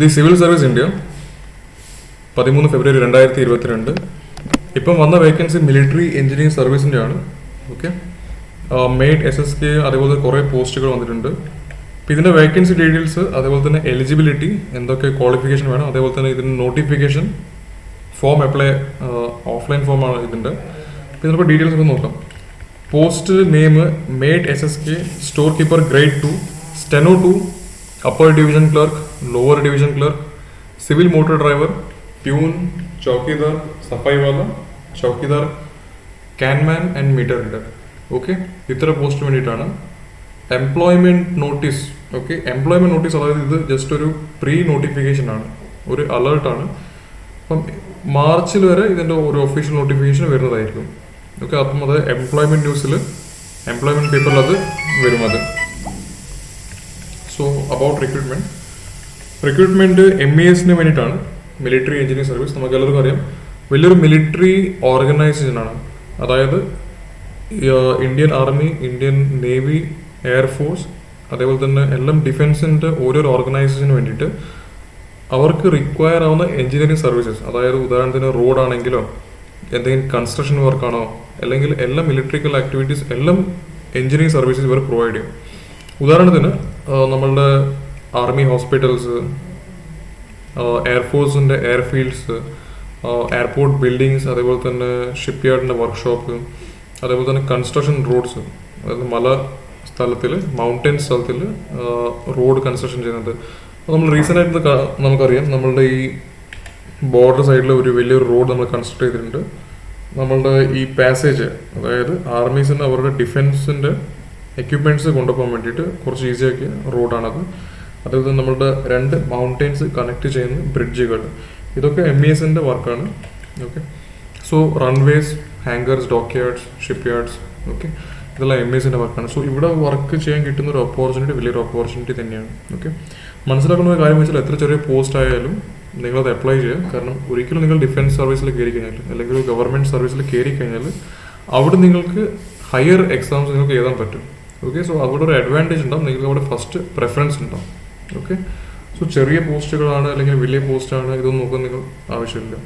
The civil service India 13 ഫെബ്രുവരി 2022. ഇപ്പം വന്ന vacancy military engineering സർവീസിൻ്റെ ആണ്. ഓക്കെ, മെയ്ഡ് SSK അതേപോലെ കുറേ പോസ്റ്റുകൾ വന്നിട്ടുണ്ട്. അപ്പോൾ ഇതിൻ്റെ വേക്കൻസി ഡീറ്റെയിൽസ്, അതേപോലെ തന്നെ എലിജിബിലിറ്റി, എന്തൊക്കെ ക്വാളിഫിക്കേഷൻ വേണം, അതേപോലെ തന്നെ ഇതിൻ്റെ നോട്ടിഫിക്കേഷൻ, ഫോം അപ്ലൈ, ഓഫ്ലൈൻ ഫോമാണ് ഇതിൻ്റെ. അപ്പോൾ ഇതിനിപ്പോൾ ഡീറ്റെയിൽസ് ഒക്കെ നോക്കാം. Post name maid SSK store keeper grade 2, steno 2, upper division clerk, lower division clerk, civil motor driver, peon, chowkidar, safaiwala, chowkidar, canman and meter reader. Okay, ഇത്ര പോസ്റ്റിന് വേണ്ടിയിട്ടാണ്. Employment notice. Okay, employment notice അതായത് ഇത് ജസ്റ്റ് ഒരു പ്രീ നോട്ടിഫിക്കേഷൻ ആണ്, ഒരു അലേർട്ടാണ്. അപ്പം മാർച്ചിൽ വരെ ഇതിൻ്റെ ഒരു ഒഫീഷ്യൽ നോട്ടിഫിക്കേഷൻ വരുന്നതായിരിക്കും. ഓക്കെ, അപ്പം അത് എംപ്ലോയ്മെന്റ് ന്യൂസിൽ, എംപ്ലോയ്മെന്റ് പേപ്പറിൽ അത് വരും. അത് സോ അബൌട്ട് റിക്രൂട്ട്മെന്റ് MESന് വേണ്ടിയിട്ടാണ്, മിലിറ്ററി എഞ്ചിനീയറിംഗ് സർവീസ്. നമുക്ക് എല്ലാവർക്കും അറിയാം, വലിയൊരു മിലിറ്ററി ഓർഗനൈസേഷനാണ്. അതായത് Indian army, Indian navy, air force, അതേപോലെ തന്നെ എല്ലാം ഡിഫൻസിൻ്റെ ഓരോ ഓർഗനൈസേഷന് വേണ്ടിയിട്ട് അവർക്ക് റിക്വയർ ആവുന്ന എഞ്ചിനീയറിംഗ് സർവീസസ്, അതായത് ഉദാഹരണത്തിന് റോഡാണെങ്കിലോ എന്തെങ്കിലും കൺസ്ട്രക്ഷൻ വർക്കാണോ, അല്ലെങ്കിൽ എല്ലാ മിലിറ്ററിക്കൽ ആക്ടിവിറ്റീസ് എല്ലാം എഞ്ചിനീയറിംഗ് സർവീസസ് ഇവർ പ്രൊവൈഡ് ചെയ്യും. ഉദാഹരണത്തിന് നമ്മളുടെ ആർമി ഹോസ്പിറ്റൽസ്, എയർഫോഴ്സിൻ്റെ എയർഫീൽഡ്സ്, എയർപോർട്ട് ബിൽഡിങ്സ്, അതേപോലെ തന്നെ ഷിപ്പ്യാർഡിൻ്റെ വർക്ക്ഷോപ്പ്, അതേപോലെ തന്നെ കൺസ്ട്രക്ഷൻ റോഡ്സ്, അതായത് മല സ്ഥലത്തിൽ, മൗണ്ടൻ സ്ഥലത്തിൽ റോഡ് കൺസ്ട്രക്ഷൻ ചെയ്യുന്നത്. അപ്പോൾ നമ്മൾ റീസെൻ്റ് ആയിട്ട് നമുക്കറിയാം, നമ്മളുടെ ഈ ബോർഡർ സൈഡിൽ ഒരു വലിയൊരു റോഡ് നമ്മൾ കൺസ്ട്രക്ട് ചെയ്തിട്ടുണ്ട്. നമ്മളുടെ ഈ പാസേജ്, അതായത് ആർമീസിന് അവരുടെ ഡിഫൻസിൻ്റെ എക്യുപ്മെൻറ്റ്സ് കൊണ്ടുപോകാൻ വേണ്ടിയിട്ട് കുറച്ച് ഈസിയാക്കിയ റോഡാണത്. അതേപോലെ തന്നെ നമ്മളുടെ 2 മൗണ്ടെയിൻസ് കണക്ട് ചെയ്യുന്ന ബ്രിഡ്ജുകൾ, ഇതൊക്കെ MESൻ്റെ വർക്കാണ്. Okay, so runways, hangars, ഡോക്യാർഡ്സ്, ഷിപ്പ്യാർഡ്സ്, okay, ഇതെല്ലാം MESൻ്റെ വർക്കാണ്. സോ ഇവിടെ വർക്ക് ചെയ്യാൻ കിട്ടുന്ന ഒരു ഓപ്പർച്യൂണിറ്റി വലിയൊരു ഓപ്പർച്യൂണിറ്റി തന്നെയാണ്. ഓക്കെ, മനസ്സിലാക്കുന്ന ഒരു കാര്യം വെച്ചാൽ എത്ര ചെറിയ പോസ്റ്റ് ആയാലും നിങ്ങളത് അപ്ലൈ ചെയ്യുക. കാരണം ഒരിക്കലും നിങ്ങൾ ഡിഫൻസ് സർവീസിൽ കയറി കഴിഞ്ഞാൽ, അല്ലെങ്കിൽ ഗവൺമെൻറ് സർവീസിൽ കയറി കഴിഞ്ഞാൽ അവിടെ നിങ്ങൾക്ക് ഹയർ എക്സാംസ് നിങ്ങൾക്ക് എഴുതാൻ പറ്റും. ഓക്കെ, സോ അവിടെ ഒരു അഡ്വാൻറ്റേജ് ഉണ്ടാവും, നിങ്ങൾക്ക് അവിടെ ഫസ്റ്റ് പ്രിഫറൻസ് ഉണ്ടാവും. ഓക്കെ, സോ ചെറിയ പോസ്റ്റുകളാണ് അല്ലെങ്കിൽ വലിയ പോസ്റ്റാണ് ഇതൊന്നും നോക്കാൻ നിങ്ങൾ ആവശ്യമില്ല.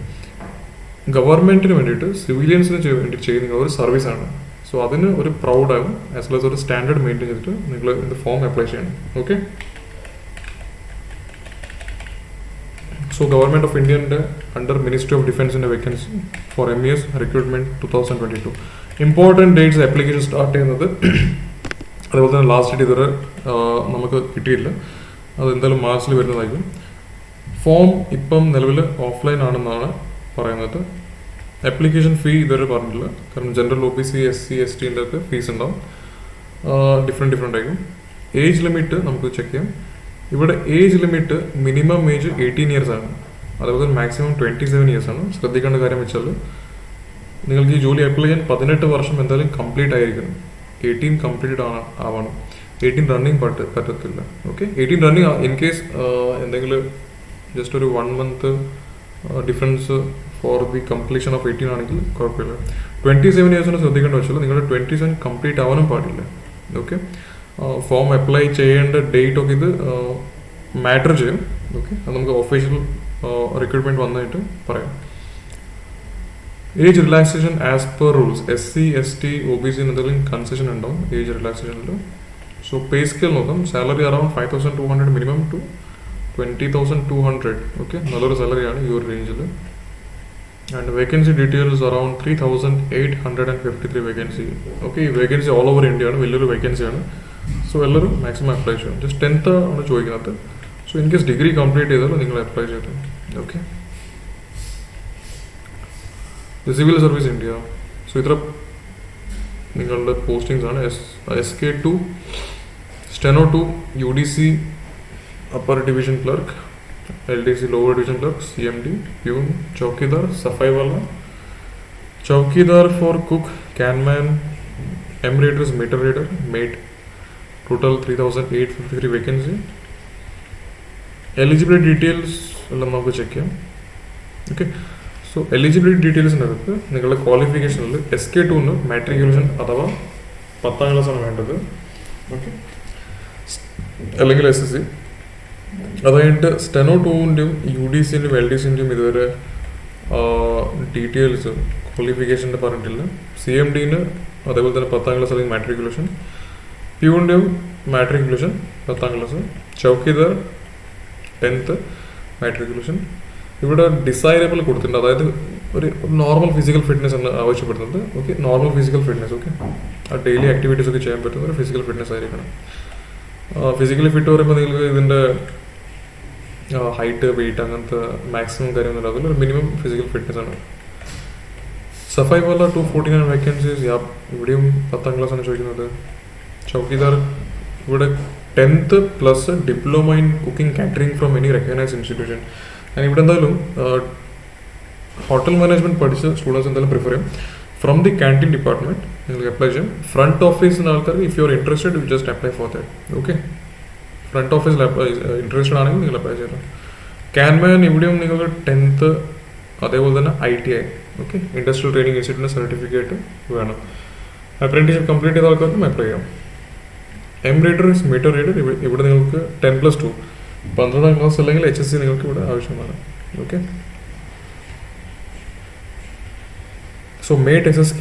ഗവൺമെൻറ്റിന് വേണ്ടിയിട്ട്, സിവിലിയൻസിന് വേണ്ടി ചെയ്യുന്ന ഒരു സർവീസാണ്. സോ അതിന് ഒരു പ്രൗഡാകും, ആസ് വെൽ ആസ് ഒരു സ്റ്റാൻഡേർഡ് മെയിൻറ്റെയിൻ ചെയ്തിട്ട് നിങ്ങൾ ഇത് ഫോം അപ്ലൈ ചെയ്യണം. ഓക്കെ, സോ ഗവൺമെൻറ് ഓഫ് ഇന്ത്യൻ്റെ അണ്ടർ മിനിസ്ട്രി ഓഫ് ഡിഫൻസിൻ്റെ vacancy for MES recruitment 2022. Important dates application start ചെയ്യുന്നത്, അതേപോലെ തന്നെ ലാസ്റ്റ് ഡേറ്റ് ഇതുവരെ നമുക്ക് കിട്ടിയില്ല, അത് എന്തായാലും മാർച്ചിൽ വരുന്നതായിരിക്കും. ഫോം ഇപ്പം നിലവിൽ ഓഫ്ലൈൻ ആണെന്നാണ് പറയുന്നത്. ആപ്ലിക്കേഷൻ ഫീ ഇതുവരെ പറഞ്ഞിട്ടില്ല, കാരണം ജനറൽ OBC SC STൻ്റെ ഒക്കെ ഫീസ് ഉണ്ടാവും, ഡിഫറെൻറ്റ് ആയിരിക്കും. ഏജ് ലിമിറ്റ് നമുക്ക് ചെക്ക് ചെയ്യാം. ഇവിടെ age limit minimum age 18 years ആണ്, അതുപോലെ മാക്സിമം 27 ഇയേഴ്സ് ആണ്. ശ്രദ്ധിക്കേണ്ട കാര്യം വെച്ചാൽ നിങ്ങൾക്ക് ഈ ജോലി അപ്ലൈ ചെയ്യാൻ 18 വർഷം എന്തായാലും കംപ്ലീറ്റ് ആയിരിക്കണം. 18 കംപ്ലീറ്റഡ് ആവണം. 18 റണ്ണിങ് പറ്റത്തില്ല. ഓക്കെ, 18 റണ്ണിങ് ഇൻ കേസ് എന്തെങ്കിലും ജസ്റ്റ് ഒരു 1 month difference for the completion of 18 ആണെങ്കിൽ കുഴപ്പമില്ല. 27 ഇയേഴ്സിന് ശ്രദ്ധിക്കേണ്ട വെച്ചാൽ നിങ്ങളുടെ 27 കംപ്ലീറ്റ് ആവാനും പാടില്ല. ഓക്കെ, ഫോം അപ്ലൈ ചെയ്യേണ്ട ഡേറ്റ് ഒക്കെ ഇത് മാറ്റർ ചെയ്യും. ഓക്കെ, അത് നമുക്ക് ഒഫീഷ്യൽ റിക്രൂട്ട്മെൻറ്റ് വന്നിട്ട് പറയാം. Age relaxation as per rules, SC ST OBC എന്തെങ്കിലും കൺസെഷൻ ഉണ്ടാവും ഏജ് റിലാക്സേഷനിൽ. സോ പേ സ്കെയിൽ നോക്കാം. Salary around 5,200 minimum two 20,200. Okay, നല്ലൊരു സാലറിയാണ് ഈ ഒരു റേഞ്ചിൽ. And vacancy details around 3,853 vacancy. Okay, ഈ വേക്കൻസി ഓൾ ഓവർ ഇന്ത്യ ആണ്, വലിയൊരു വേക്കൻസിയാണ്. സോ എല്ലാവരും മാക്സിമം അപ്ലൈ ചെയ്യണം. ജസ്റ്റ് 10th ആണ് ചോദിക്കുന്നത്. So in case degree complete ചെയ്താലും നിങ്ങൾ അപ്ലൈ ചെയ്തു. Okay, civil service India. So ഇത്ര നിങ്ങളുടെ പോസ്റ്റിങ്സ് ആണ്. SK2, steno 2, UDC upper division clerk, LDC lower division clerk, CMD, peon, chowkidar, safaiwala, chowkidar for cook, canman, readers, meter reader, maid. Total 3,853 vacancy. Eligibility details എല്ലാം നമുക്ക് check ചെയ്യാം. Okay, so eligibility ഡീറ്റെയിൽസിൻ്റെ അകത്ത് നിങ്ങളുടെ ക്വാളിഫിക്കേഷനിൽ SK2 matriculation അഥവാ 10ാം ക്ലാസ്സാണ് വേണ്ടത്. ഓക്കെ, അല്ലെങ്കിൽ SSC. അത് കഴിഞ്ഞിട്ട് സ്റ്റെനോ 2-ൻ്റെയും UDC-ൻ്റെയും LDC-ൻ്റെയും ഇതുവരെ ഡീറ്റെയിൽസ് ക്വാളിഫിക്കേഷൻ്റെ പറഞ്ഞിട്ടില്ല. CMD-ന് അതേപോലെ തന്നെ 10ാം ക്ലാസ് അല്ലെങ്കിൽ matriculation, പ്യൂണിൻ്റെയും matriculation 10ാം class, chowkidar 10th matriculation. ഇവിടെ ഡിസൈറബിൾ കൊടുത്തിട്ടുണ്ട്, അതായത് ഒരു നോർമൽ ഫിസിക്കൽ ഫിറ്റ്നസ് ആണ് ആവശ്യപ്പെടുന്നത്. Okay, normal physical fitness. Okay, ആ ഡെയിലി ആക്ടിവിറ്റീസ് ഒക്കെ ചെയ്യാൻ പറ്റുന്ന ഒരു ഫിസിക്കൽ ഫിറ്റ്നസ് ആയിരിക്കണം. ഫിസിക്കലി ഫിറ്റ് പറയുമ്പോൾ നിങ്ങൾക്ക് ഇതിൻ്റെ ഹൈറ്റ്, വെയിറ്റ് അങ്ങനത്തെ മാക്സിമം കാര്യമൊന്നുമില്ല, അതിലൊരു മിനിമം ഫിസിക്കൽ ഫിറ്റ്നസ് ആണ്. സഫായി പോലെ 249 വേക്കൻസീസ്. ഇവിടെയും 10ാം ക്ലാസ് ആണ് ചോദിക്കുന്നത്. ചൗക്കിദാർ ഇവിടെ 10th plus diploma in cooking catering from any recognised institution. ഞാൻ ഇവിടെ എന്തായാലും ഹോട്ടൽ മാനേജ്മെൻറ്റ് പഠിച്ച സ്റ്റുഡൻസ് എന്തായാലും പ്രിഫർ ചെയ്യും. ഫ്രം ദി ക്യാൻറ്റീൻ ഡിപ്പാർട്ട്മെൻറ്റ് നിങ്ങൾക്ക് അപ്ലൈ ചെയ്യാം. ഫ്രണ്ട് ഓഫീസിന് ആൾക്കാർക്ക് if you are interested you just apply for that. Okay, front ഓഫീസിൽ ഇൻട്രസ്റ്റഡ് ആണെങ്കിൽ നിങ്ങൾ അപ്ലൈ ചെയ്യണം. ക്യാൻമാൻ ഇവിടെയും നിങ്ങൾക്ക് 10th അതേപോലെ തന്നെ ITI, ഓക്കെ, ഇൻഡസ്ട്രിയൽ ട്രെയിനിങ് ഇൻസ്റ്റിറ്റ്യൂട്ടിൻ്റെ സർട്ടിഫിക്കറ്റ് വേണം. അപ്രന്റീഷിപ്പ് കംപ്ലീറ്റ് ചെയ്ത ആൾക്കാർക്കും അപ്ലൈ ചെയ്യാം. എംബ്രോയിഡറി മീറ്റർ റീഡർ ഇവിടെ നിങ്ങൾക്ക് 10+2 12ാം ക്ലാസ് അല്ലെങ്കിൽ HSC നിങ്ങൾക്ക് ഇവിടെ ആവശ്യമാണ്. Okay, so mate SSK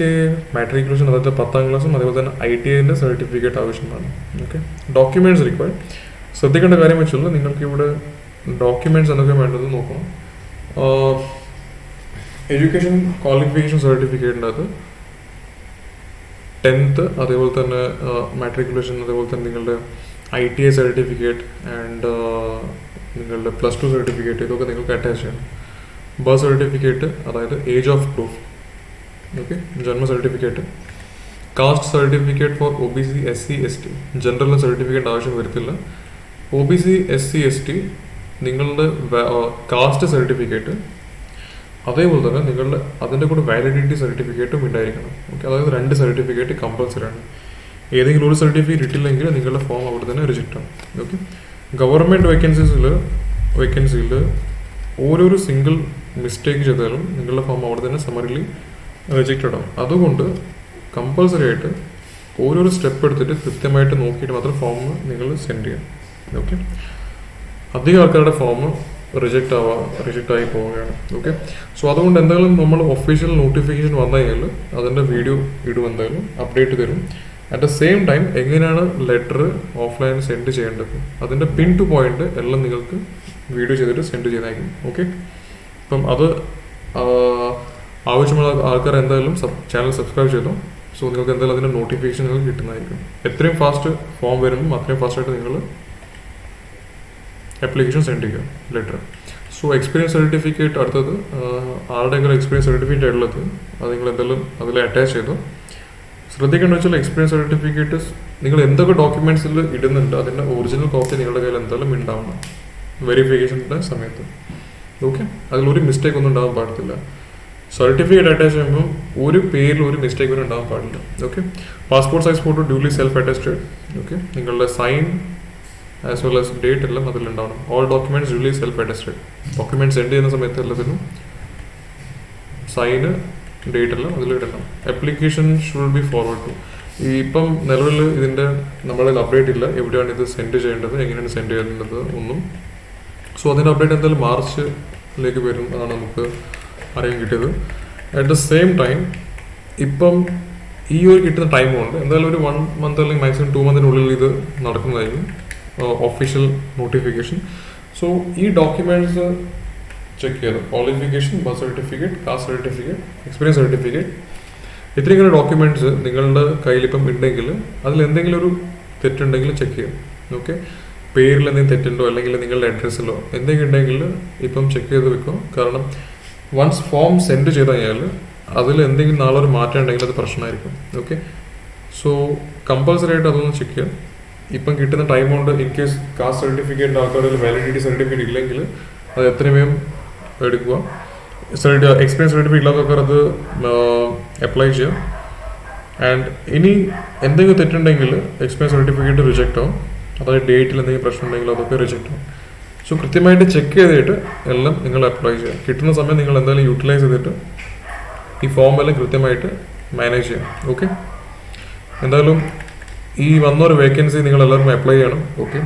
matriculation, അതായത് 10ാം ക്ലാസ്സും അതേപോലെ തന്നെ ITIൻ്റെ സർട്ടിഫിക്കറ്റ് ആവശ്യമാണ്. Okay, documents required. ശ്രദ്ധിക്കേണ്ട കാര്യം വെച്ചുള്ള നിങ്ങൾക്ക് ഇവിടെ ഡോക്യുമെൻറ്റ്സ് എന്തൊക്കെ വേണ്ടത് നോക്കണം. എഡ്യൂക്കേഷൻ ക്വാളിഫിക്കേഷൻ സർട്ടിഫിക്കറ്റിൻ്റെ അത് 10th അതേപോലെ തന്നെ മാട്രിക്കുലേഷൻ, അതേപോലെ തന്നെ നിങ്ങളുടെ ITI സർട്ടിഫിക്കറ്റ് ആൻഡ് നിങ്ങളുടെ +2 സർട്ടിഫിക്കറ്റ്, ഇതൊക്കെ നിങ്ങൾക്ക് അറ്റാച്ച് ചെയ്യണം. ബർത്ത് സർട്ടിഫിക്കറ്റ്, അതായത് ഏജ് ഓഫ് പ്രൂഫ്, ഓക്കെ, ജന്മ certificate. Caste certificate for OBC SC ST. General certificate ആവശ്യം വരത്തില്ല. OBC SC ST നിങ്ങളുടെ കാസ്റ്റ് സർട്ടിഫിക്കറ്റ്, അതേപോലെ തന്നെ നിങ്ങളുടെ അതിൻ്റെ കൂടെ വാലിഡിറ്റി സർട്ടിഫിക്കറ്റും ഉണ്ടായിരിക്കണം. ഓക്കെ, അതായത് 2 സർട്ടിഫിക്കറ്റ് കമ്പൾസറി ആണ്. ഏതെങ്കിലും ഒരു സർട്ടിഫിക്കറ്റ് ഇട്ടില്ലെങ്കിൽ നിങ്ങളുടെ ഫോം അവിടെ തന്നെ റിജക്റ്റ് ആണ്. ഓക്കെ, ഗവൺമെൻറ് വേക്കൻസിയിൽ ഓരോരോ സിംഗിൾ മിസ്റ്റേക്ക് ചെയ്താലും നിങ്ങളുടെ ഫോം അവിടെ തന്നെ സമറിലി റിജക്റ്റഡ് ആവും. അതുകൊണ്ട് കമ്പൾസറി ആയിട്ട് ഓരോരോ സ്റ്റെപ്പ് എടുത്തിട്ട് കൃത്യമായിട്ട് നോക്കിയിട്ട് മാത്രം ഫോം നിങ്ങൾ സെൻഡ് ചെയ്യാം. ഓക്കെ, അധികം ആൾക്കാരുടെ ഫോം റിജക്റ്റ് ആയി പോവുകയാണ്. ഓക്കെ, സോ അതുകൊണ്ട് എന്തായാലും നമ്മൾ ഒഫീഷ്യൽ നോട്ടിഫിക്കേഷൻ വന്നു കഴിഞ്ഞാൽ അതിൻ്റെ വീഡിയോ ഇടും, എന്തായാലും അപ്ഡേറ്റ് തരും. അറ്റ് ദ സെയിം ടൈം എങ്ങനെയാണ് ലെറ്റർ ഓഫ്ലൈൻ സെൻഡ് ചെയ്യേണ്ടത് അതിൻ്റെ പിൻ ടു പോയിന്റ് എല്ലാം നിങ്ങൾക്ക് വീഡിയോ ചെയ്തിട്ട് സെൻഡ് ചെയ്തേക്കും. ഓക്കെ, അപ്പം അത് ആവശ്യമുള്ള ആൾക്കാർ എന്തായാലും ചാനൽ സബ്സ്ക്രൈബ് ചെയ്തു. സോ നിങ്ങൾക്ക് എന്തായാലും അതിൻ്റെ നോട്ടിഫിക്കേഷൻ നിങ്ങൾക്ക് കിട്ടുന്നതായിരിക്കും. എത്രയും ഫാസ്റ്റ് ഫോം വരുമ്പോൾ അത്രയും ഫാസ്റ്റായിട്ട് നിങ്ങൾ ആപ്ലിക്കേഷൻ സെൻഡ് ചെയ്യുക, ലെറ്റർ. സോ എക്സ്പീരിയൻസ് സർട്ടിഫിക്കറ്റ് അടുത്തത് ആരുടെയെങ്കിലും എക്സ്പീരിയൻസ് സർട്ടിഫിക്കറ്റ് ഉള്ളത് അത് നിങ്ങൾ എന്തായാലും അതിൽ അറ്റാച്ച് ചെയ്തു. ശ്രദ്ധിക്കേണ്ട വെച്ചാൽ എക്സ്പീരിയൻസ് സർട്ടിഫിക്കറ്റ് നിങ്ങൾ എന്തൊക്കെ ഡോക്യുമെൻറ്റ്സിൽ ഇടുന്നുണ്ട് അതിൻ്റെ ഒറിജിനൽ കോപ്പി നിങ്ങളുടെ കയ്യിൽ എന്തായാലും ഉണ്ടാവണം വെരിഫിക്കേഷൻ്റെ സമയത്ത്. ഓക്കെ, അതിലൊരു മിസ്റ്റേക്ക് ഒന്നും ഉണ്ടാകാൻ പാടില്ല. സർട്ടിഫിക്കറ്റ് അറ്റാച്ച് ചെയ്യുമ്പോൾ ഒരു പേരിൽ ഒരു മിസ്റ്റേക്ക് വരെ ഉണ്ടാകാൻ പാടില്ല. Okay, passport size photo duly self attested. Okay, നിങ്ങളുടെ sign as well as date എല്ലാം അതിലുണ്ടാവണം. All documents duly self attested. Document send ചെയ്യുന്ന സമയത്ത് എല്ലാത്തിനും സൈന് ഡേറ്റ് എല്ലാം അതിലിടണം. Application should be forward to. ഈ ഇപ്പം നിലവിൽ ഇതിൻ്റെ നമ്മുടെ അപ്ഡേറ്റ് ഇല്ല, എവിടെയാണ് ഇത് സെൻഡ് ചെയ്യേണ്ടത്, എങ്ങനെയാണ് സെൻഡ് ചെയ്യേണ്ടത് ഒന്നും. സോ അതിൻ്റെ അപ്ഡേറ്റ് എന്തായാലും മാർച്ചിലേക്ക് വരും, അതാണ് നമുക്ക് അറിയാൻ കിട്ടിയത്. അറ്റ് ദ സെയിം ടൈം ഇപ്പം ഈ ഒരു കിട്ടുന്ന ടൈം കൊണ്ട് എന്തായാലും ഒരു 1 month അല്ലെങ്കിൽ മാക്സിമം 2 monthനുള്ളിൽ ഇത് നടക്കുന്നതായിരിക്കും ഒഫീഷ്യൽ നോട്ടിഫിക്കേഷൻ. സോ ഈ ഡോക്യുമെൻറ്റ്സ് ചെക്ക് ചെയ്തു. Qualification, birth certificate, caste certificate, experience certificate, ഇത്രയും ഡോക്യുമെൻറ്റ്സ് നിങ്ങളുടെ കയ്യിലിപ്പം ഉണ്ടെങ്കിൽ അതിൽ എന്തെങ്കിലും ഒരു തെറ്റുണ്ടെങ്കിൽ ചെക്ക് ചെയ്യാം. ഓക്കെ, പേരിൽ എന്തെങ്കിലും തെറ്റുണ്ടോ അല്ലെങ്കിൽ നിങ്ങളുടെ അഡ്രസ്സിലോ എന്തെങ്കിലും ഉണ്ടെങ്കിൽ ഇപ്പം ചെക്ക് ചെയ്ത് വെക്കും. കാരണം വൺസ് ഫോം സെൻഡ് ചെയ്ത് കഴിഞ്ഞാൽ അതിൽ എന്തെങ്കിലും നാളെ ഒരു മാറ്റം ഉണ്ടെങ്കിൽ അത് പ്രശ്നമായിരിക്കും. ഓക്കെ, സോ കമ്പൾസറി ആയിട്ട് അതൊന്ന് ചെക്ക് ചെയ്യാം. ഇപ്പം കിട്ടുന്ന ടൈം കൊണ്ട് ഇൻ കേസ് കാസ്റ്റ് സർട്ടിഫിക്കറ്റ് ആൾക്കാരുടെ വാലിഡിറ്റി സർട്ടിഫിക്കറ്റ് ഇല്ലെങ്കിൽ അത് എത്രയും വേഗം എടുക്കുക. എക്സ്പീരിയൻസ് സർട്ടിഫിക്കറ്റ് ഇല്ലാത്തവർ അത് അപ്ലൈ ചെയ്യാം. ആൻഡ് ഇനി എന്തെങ്കിലും തെറ്റുണ്ടെങ്കിൽ എക്സ്പീരിയൻസ് സർട്ടിഫിക്കറ്റ് റിജക്റ്റ് ആവും. അതായത് ഡേറ്റിൽ എന്തെങ്കിലും പ്രശ്നം ഉണ്ടെങ്കിൽ അതൊക്കെ റിജക്റ്റ് ആവും. സോ കൃത്യമായിട്ട് ചെക്ക് ചെയ്തിട്ട് എല്ലാം നിങ്ങൾ അപ്ലൈ ചെയ്യാം. കിട്ടുന്ന സമയം നിങ്ങൾ എന്തായാലും യൂട്ടിലൈസ് ചെയ്തിട്ട് ഈ ഫോം എല്ലാം കൃത്യമായിട്ട് മാനേജ് ചെയ്യാം. ഓക്കെ, എന്തായാലും ഈ വന്നൊരു വേക്കൻസി നിങ്ങൾ എല്ലാവർക്കും അപ്ലൈ ചെയ്യണം. ഓക്കെ,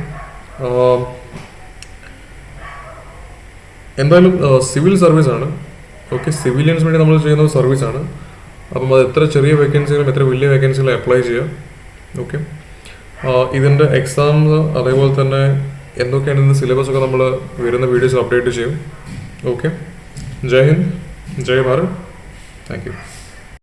എന്തായാലും സിവിൽ സർവീസാണ്. ഓക്കെ, സിവിലിയൻസ് വേണ്ടി നമ്മൾ ചെയ്യുന്ന സർവീസാണ്. അപ്പം അത് എത്ര ചെറിയ വേക്കൻസികളും എത്ര വലിയ വേക്കൻസികളും അപ്ലൈ ചെയ്യാം. ഓക്കെ, ഇതിൻ്റെ എക്സാംസ് അതേപോലെ തന്നെ എന്തൊക്കെയാണ് ഇതിൻ്റെ സിലബസ് ഒക്കെ നമ്മൾ വരുന്ന വീഡിയോസ് അപ്ഡേറ്റ് ചെയ്യും. ഓക്കെ, ജയ് ഹിന്ദ്, ജയ് ഭാരത്, താങ്ക് യു.